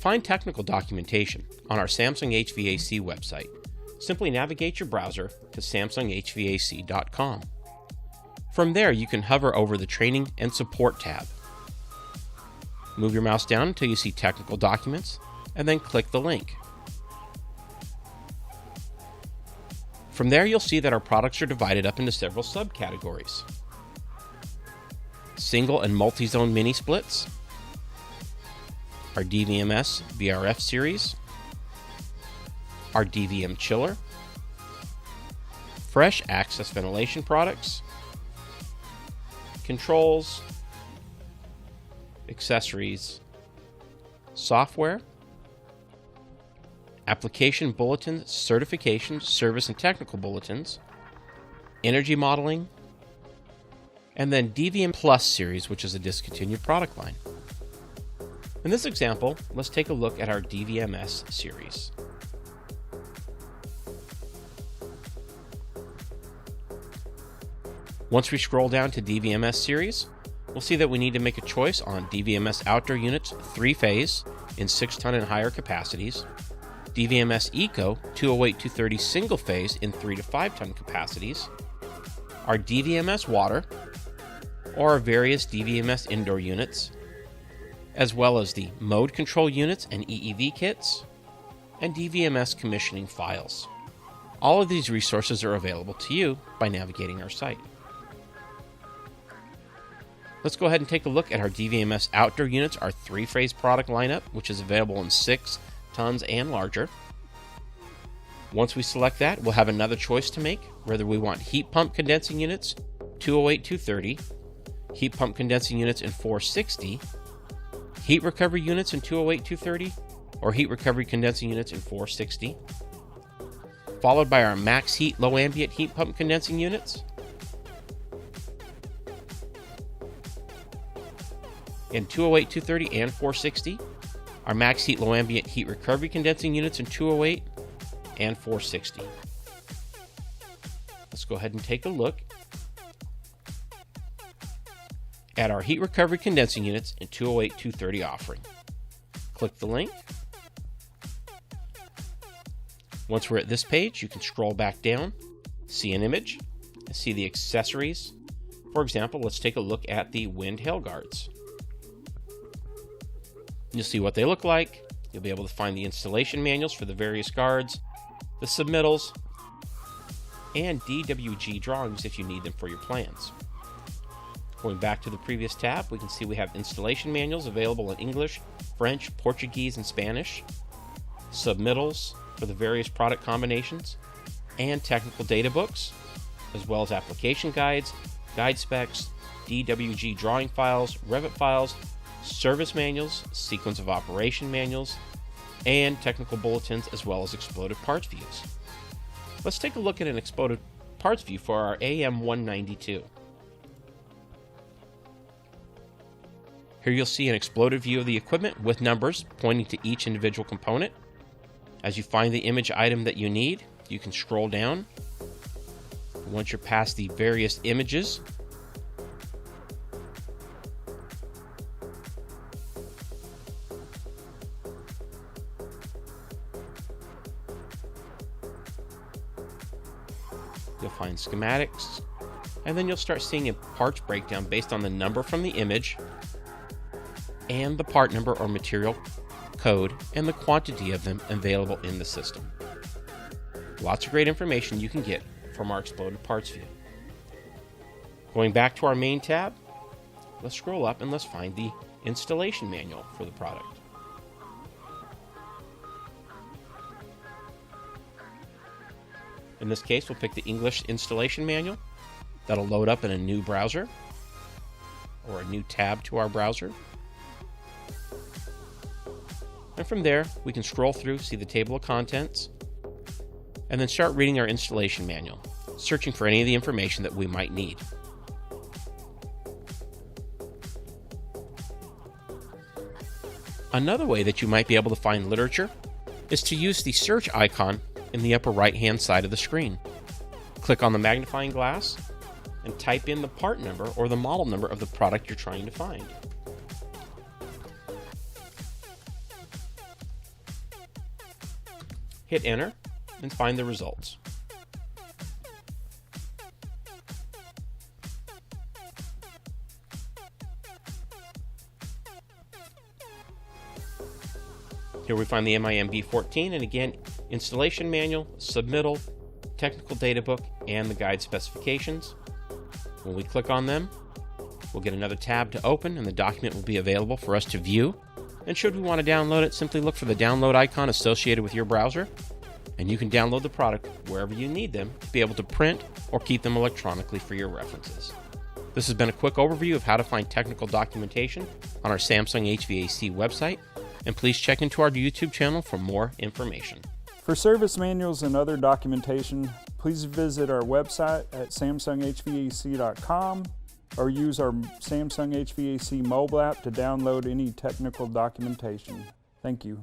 find technical documentation on our Samsung HVAC website, simply navigate your browser to samsunghvac.com. From there, you can hover over the Training and Support tab. Move your mouse down until you see Technical Documents, and then click the link. From there, you'll see that our products are divided up into several subcategories. Single and multi-zone mini splits, our DVMS VRF series, our DVM chiller, fresh access ventilation products, controls, accessories, software, application bulletins, certification, service and technical bulletins, energy modeling, and then DVM Plus series, which is a discontinued product line. In this example, let's take a look at our DVMS series. Once we scroll down to DVMS series, we'll see that we need to make a choice on DVMS outdoor units 3-phase in 6-ton and higher capacities, DVMS Eco 208-230 single phase in 3 to 5-ton capacities, our DVMS water, or our various DVMS indoor units, as well as the mode control units and EEV kits, and DVMS commissioning files. All of these resources are available to you by navigating our site. Let's go ahead and take a look at our DVMS outdoor units, our 3-phase product lineup, which is available in 6 tons and larger. Once we select that, we'll have another choice to make, whether we want heat pump condensing units 208-230, heat pump condensing units in 460, heat recovery units in 208-230, or heat recovery condensing units in 460, followed by our max heat low ambient heat pump condensing units in 208-230 and 460, our max heat low ambient heat recovery condensing units in 208 and 460. Let's go ahead and take a look at our heat recovery condensing units in 208-230 offering. Click the link. Once we're at this page, you can scroll back down, see an image, and see the accessories. For example, let's take a look at the wind hail guards. You'll see what they look like. You'll be able to find the installation manuals for the various guards, the submittals, and DWG drawings if you need them for your plans. Going back to the previous tab, we can see we have installation manuals available in English, French, Portuguese, and Spanish, submittals for the various product combinations, and technical data books, as well as application guides, guide specs, DWG drawing files, Revit files, service manuals, sequence of operation manuals, and technical bulletins, as well as exploded parts views. Let's take a look at an exploded parts view for our AM192. Here you'll see an exploded view of the equipment with numbers pointing to each individual component. As you find the image item that you need, you can scroll down. Once you're past the various images, you'll find schematics, and then you'll start seeing a parts breakdown based on the number from the image and the part number or material code and the quantity of them available in the system. Lots of great information you can get from our exploded parts view. Going back to our main tab, let's scroll up and let's find the installation manual for the product. In this case, we'll pick the English installation manual. That'll load up in a new browser or a new tab to our browser. And from there, we can scroll through, see the table of contents, and then start reading our installation manual, searching for any of the information that we might need. Another way that you might be able to find literature is to use the search icon in the upper right-hand side of the screen. Click on the magnifying glass and type in the part number or the model number of the product you're trying to find. hit enter, and find the results. Here we find the MIM V14, and again, installation manual, submittal, technical data book, and the guide specifications. When we click on them, we'll get another tab to open, and the document will be available for us to view. And should we want to download it, simply look for the download icon associated with your browser, and you can download the product wherever you need them to be able to print or keep them electronically for your references. This has been a quick overview of how to find technical documentation on our Samsung HVAC website, and please check into our YouTube channel for more information. For service manuals and other documentation, please visit our website at samsunghvac.com or use our Samsung HVAC mobile app to download any technical documentation. Thank you.